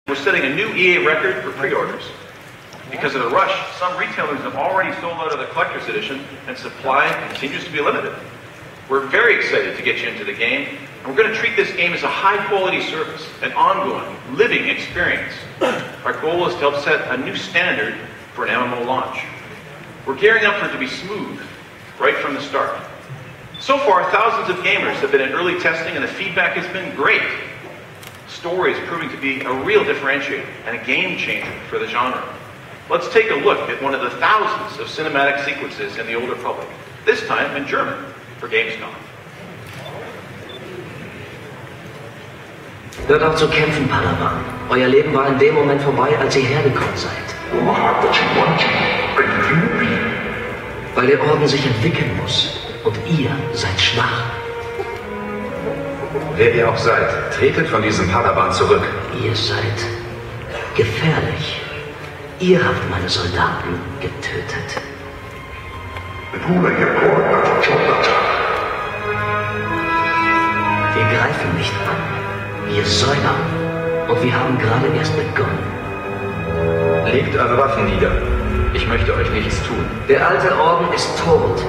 We're setting a new EA record for pre-orders. Because of the rush, some retailers have already sold out of the collector's edition, and supply continues to be limited. We're very excited to get you into the game, and we're going to treat this game as a high-quality service, an ongoing, living experience. Our goal is to help set a new standard for an MMO launch. We're gearing up for it to be smooth, right from the start. So far, thousands of gamers have been in early testing, and the feedback has been great. Story is proving to be a real differentiator and a game changer for the genre. Let's take a look at one of the thousands of cinematic sequences in the Old Republic, this time in German, for Gamescom. Hört auf zu kämpfen, Padawan. Euer Leben war in dem Moment vorbei, als ihr hergekommen seid. Weil der Orden sich entwickeln muss. Und ihr seid schwach. Wer ihr auch seid, tretet von diesem Padawan zurück. Ihr seid gefährlich. Ihr habt meine Soldaten getötet. Wir greifen nicht an. Wir säubern. Und wir haben gerade erst begonnen. Legt eure Waffen nieder. Ich möchte euch nichts tun. Der alte Orden ist tot.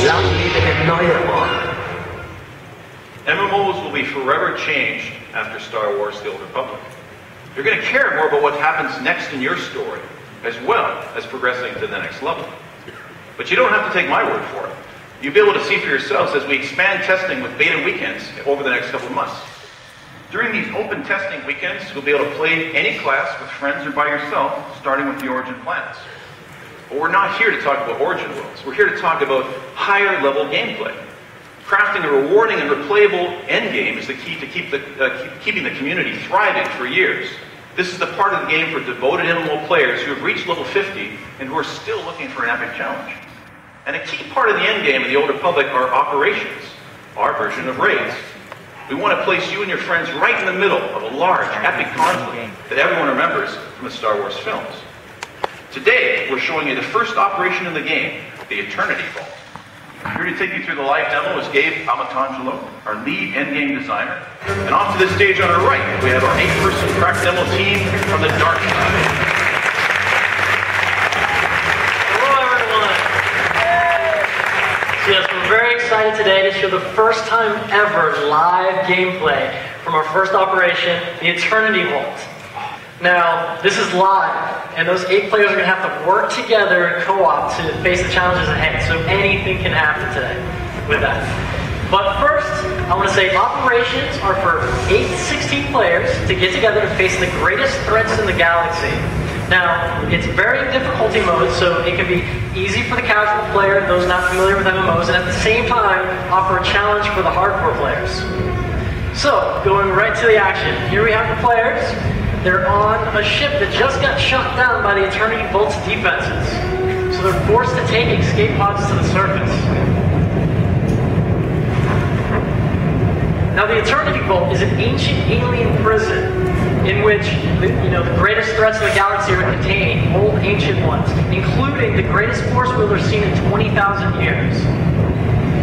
Lang lebe der neue Orden. MMOs will be forever changed after Star Wars: The Old Republic. You're going to care more about what happens next in your story, as well as progressing to the next level. But you don't have to take my word for it. You'll be able to see for yourselves as we expand testing with beta weekends over the next couple of months. During these open testing weekends, you'll be able to play any class with friends or by yourself, starting with the Origin planets. But we're not here to talk about Origin worlds. We're here to talk about higher level gameplay. Crafting a rewarding and replayable endgame is the key to keeping the community thriving for years. This is the part of the game for devoted MMO players who have reached level 50 and who are still looking for an epic challenge. And a key part of the endgame of the Old Republic are operations, our version of raids. We want to place you and your friends right in the middle of a large, epic conflict that everyone remembers from the Star Wars films. Today, we're showing you the first operation in the game, the Eternity Vault. Here to take you through the live demo is Gabe Amatangelo, our lead endgame designer. And off to the stage on our right, we have our 8-person crack demo team from the Dark Side. Hello, everyone. So yes, we're very excited today to show the first time ever live gameplay from our first operation, the Eternity Vault. Now, this is live, and those 8 players are going to have to work together in co-op to face the challenges ahead, so anything can happen today with that. But first, I want to say operations are for 8 to 16 players to get together to face the greatest threats in the galaxy. Now, it's very difficulty mode, so it can be easy for the casual player, those not familiar with MMOs, and at the same time, offer a challenge for the hardcore players. So, going right to the action, here we have the players. They're on a ship that just got shot down by the Eternity Vault's defenses. So they're forced to take escape pods to the surface. Now the Eternity Vault is an ancient alien prison in which the greatest threats in the galaxy are contained, old ancient ones, including the greatest force wielder seen in 20,000 years.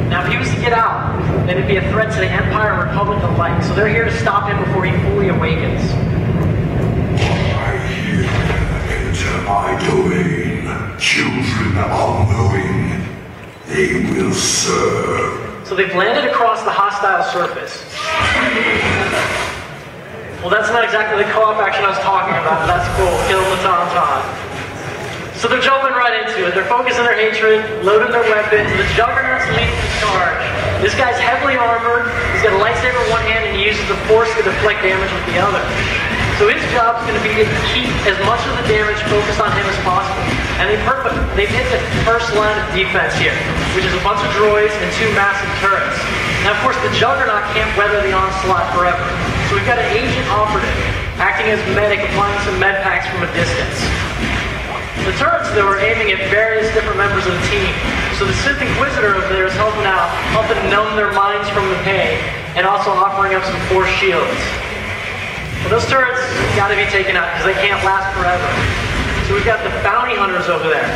Now if he was to get out, then it'd be a threat to the Empire and Republic alike. So they're here to stop him before he fully awakens. Enter my domain, children unknowing, they will serve. So they've landed across the hostile surface. Well, that's not exactly the co-op action I was talking about, but that's cool. Kill the tauntaun. So they're jumping right into it. They're focusing their hatred, loading their weapons. The Juggernaut's leading the charge. This guy's heavily armored. He's got a lightsaber in one hand and he uses the Force to deflect damage with the other. So his job is going to be to keep as much of the damage focused on him as possible. And they've hit the first line of defense here, which is a bunch of droids and 2 massive turrets. Now, of course, the Juggernaut can't weather the onslaught forever. So we've got an agent operative acting as medic, applying some med packs from a distance. The turrets, though, are aiming at various different members of the team. So the Sith Inquisitor over there is helping out, helping numb their minds from the pain, and also offering up some Force shields. Well, those turrets got to be taken out because they can't last forever. So we've got the bounty hunters over there.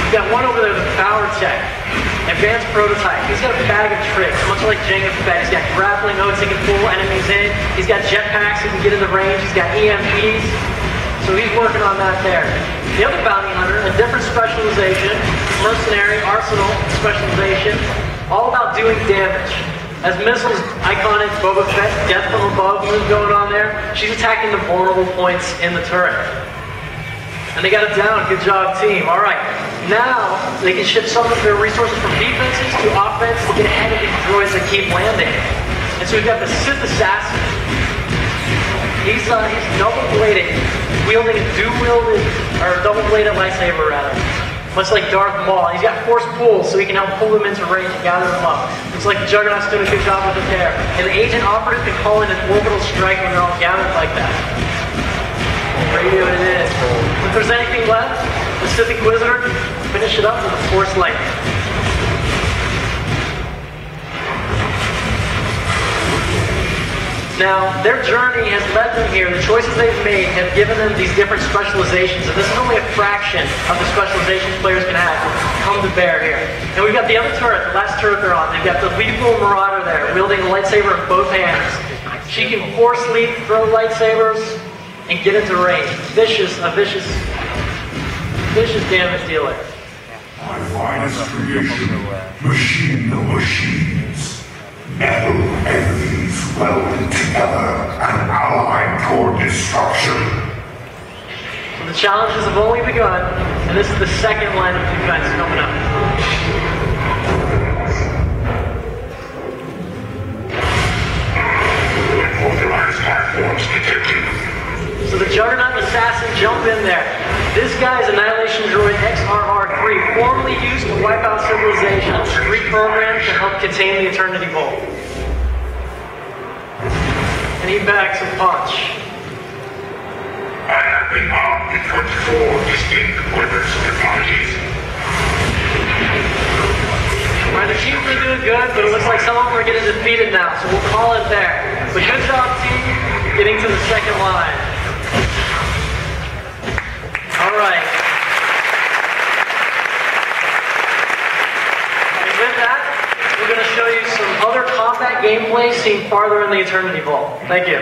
We've got one over there, the Power Tech, advanced prototype. He's got a bag of tricks, much like Jango Fett. He's got grappling hooks he can pull enemies in. He's got jetpacks he can get in the range. He's got EMPs. So he's working on that there. The other bounty hunter, a different specialization, mercenary, arsenal specialization, all about doing damage. As Missile's iconic Boba Fett death from above move going on there, she's attacking the vulnerable points in the turret. And they got it down. Good job, team. All right. Now they can shift some of their resources from defenses to offense to get ahead of these droids that keep landing. And so we've got the Sith Assassin. He's double-bladed, wielding a double-bladed lightsaber rather. Much like Darth Maul. He's got force pulls so he can help pull them into range and gather them up. Looks like the Juggernaut's doing a good job with it there. And the agent operative can call in an orbital strike when they're all gathered like that. Radio it is. If there's anything left, the Sith Inquisitor can finish it up with a Force Lightning. Now, their journey has led them here. The choices they've made have given them these different specializations, and this is only a fraction of the specializations players can have come to bear here. And we've got the other turret, the last turret they're on. They've got the lethal Marauder there, wielding a lightsaber in both hands. She can force leap, throw lightsabers, and get into range. A vicious damage dealer. My finest creation, machine of machines. Metal enemies welded together and allied toward destruction. So the challenges have only begun, and this is the second line of defense coming up. Unauthorized platforms detected. So the Juggernaut and Assassin jump in there. This guy's Annihilation Droid XRR-3, formerly used to wipe out civilizations, reprogrammed to help contain the Eternity Vault. And he backs a punch. I have been armed with 24 distinct weapons and technologies. Alright, the teams are doing good, but it looks like some of them are getting defeated now, so we'll call it there. But good job, team, getting to the second line. Alright. And with that, we're going to show you some other combat gameplay seen farther in the Eternity Vault. Thank you.